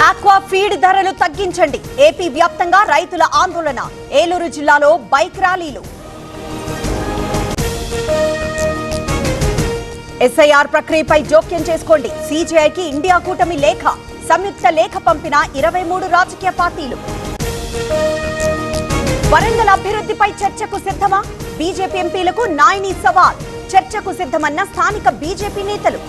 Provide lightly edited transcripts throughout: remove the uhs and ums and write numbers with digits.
Aqua feed ధరలు తగ్గించండి. AP వ్యాప్తంగా రైతుల ఆందోళన. ఏలూరు జిల్లాలో బైక్ ర్యాలీలు. ఎస్ఐఆర్ ప్రక్రియపై జోక్యం చేసుకోండి. సీజేఐకి ఇండియా కూటమి లేఖ. సంయుక్త లేఖ పంపిన 23 రాజకీయ పార్టీలు. వరంగల్ అభివృద్ధిపై చర్చకు సిద్ధమా? బీజేపీ ఎంపీలకు నాయని సవాల్. చర్చకు సిద్ధమన్న స్థానిక బీజేపీ నేతలు.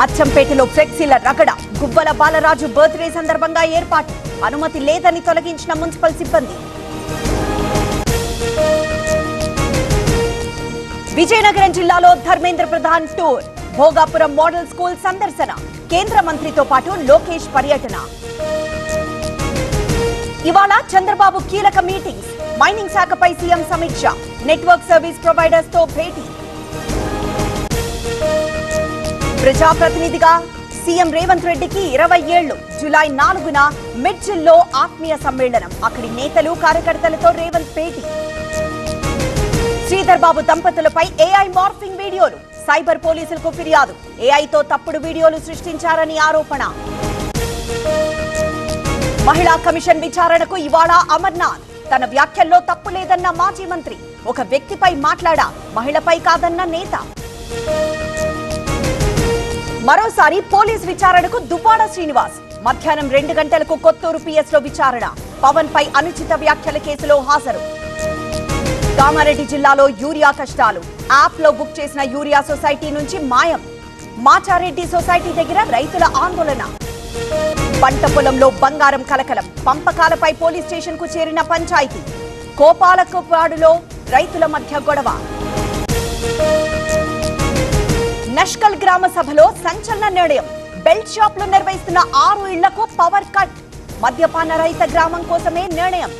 అచ్చంపేటలో ఫ్లెక్సీల రగడ. గువ్వల బాలరాజు బర్త్డే సందర్భంగా ఏర్పాటు. అనుమతి లేదని తొలగించిన మున్సిపల్ సిబ్బంది. విజయనగరం జిల్లాలో Dharmendra Pradhan tour. Bhogapuram model school సందర్శన. కేంద్ర మంత్రితో పాటు లోకేష్ పర్యటన. ఇవాళ చంద్రబాబు కీలక మీటింగ్స్. మైనింగ్ శాఖపై సీఎం సమీక్ష. నెట్వర్క్ సర్వీస్ ప్రొవైడర్స్ తో భేటీ. ప్రజాప్రతినిధిగా సీఎం రేవంత్ రెడ్డికి 20 ఏళ్లు. జూలై 4న మిడ్జిల్లో ఆత్మీయ సమ్మేళనం. అక్కడి నేతలు కార్యకర్తలతో రేవంత్ భేటీ. శ్రీధర్ బాబు దంపతులపై ఏఐ మార్ఫింగ్ వీడియోలు. సైబర్ పోలీసులకు ఫిర్యాదు. ఏఐతో తప్పుడు వీడియోలు సృష్టించారని ఆరోపణ. మహిళా కమిషన్ విచారణకు ఇవాళ అమర్నాథ్. తన వ్యాఖ్యల్లో తప్పు లేదన్న మాజీ మంత్రి. ఒక వ్యక్తిపై మాట్లాడా, మహిళపై కాదన్న నేత. మరోసారి పోలీస్ విచారణకు దువ్వాడ శ్రీనివాస్. మధ్యాహ్నం 2 గంటలకు కొత్తూరు పిఎస్ లో విచారణ. పవన్ పై అనుచిత వ్యాఖ్యల కేసులో హాజరు. కామారెడ్డి జిల్లాలో యూరియా కష్టాలు. యాప్ లో బుక్ చేసిన యూరియా సొసైటీ నుంచి మాయం. మాచారెడ్డి సొసైటీ దగ్గర రైతుల ఆందోళన. పంట పొలంలో బంగారం కలకలం. పంపకాలపై పోలీస్ స్టేషన్ కు చేరిన పంచాయతీ. కోపాలకోపాడులో రైతుల మధ్య గొడవ. నష్కల్ గ్రామ సభలో సంచలన నిర్ణయం. బెల్ట్ షాప్ లో నిర్వహిస్తున్న 6 ఇళ్లకు పవర్ కట్. మద్యపాన రహిత గ్రామం కోసమే నిర్ణయం.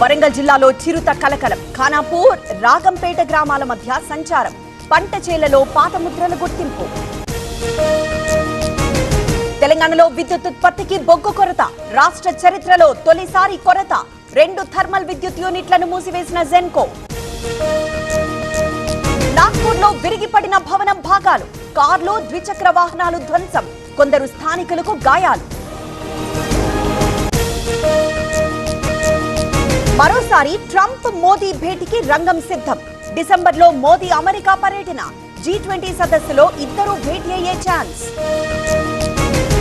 వరంగల్ జిల్లాలో చిరుత కలకలం. ఖానాపూర్, రాగంపేట గ్రామాల మధ్య సంచారం. పంట చేలలో పాత ముద్రల గుర్తింపు. తెలంగాణలో విద్యుత్ ఉత్పత్తికి బొగ్గు కొరత. రాష్ట్ర చరిత్రలో తొలిసారి కొరత. 2 థర్మల్ విద్యుత్ యూనిట్లను మూసివేసిన జెన్కో. నాగ్పూర్లో విరిగిపడిన భవనం భాగాలు. కార్లు, ద్విచక్ర వాహనాలు ధ్వంసం. కొందరు స్థానికులకు గాయాలు. మరోసారి ట్రంప్ మోదీ భేటీకి రంగం సిద్ధం. డిసెంబర్లో మోదీ అమెరికా పర్యటన. G20 సదస్సులో ఇద్దరూ భేటీ అయ్యే ఛాన్స్.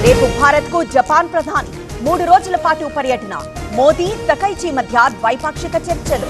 రేపు భారత్ కు జపాన్ ప్రధాని. 3 రోజుల పాటు పర్యటన. మోదీ, తకైచి మధ్య ద్వైపాక్షిక చర్చలు.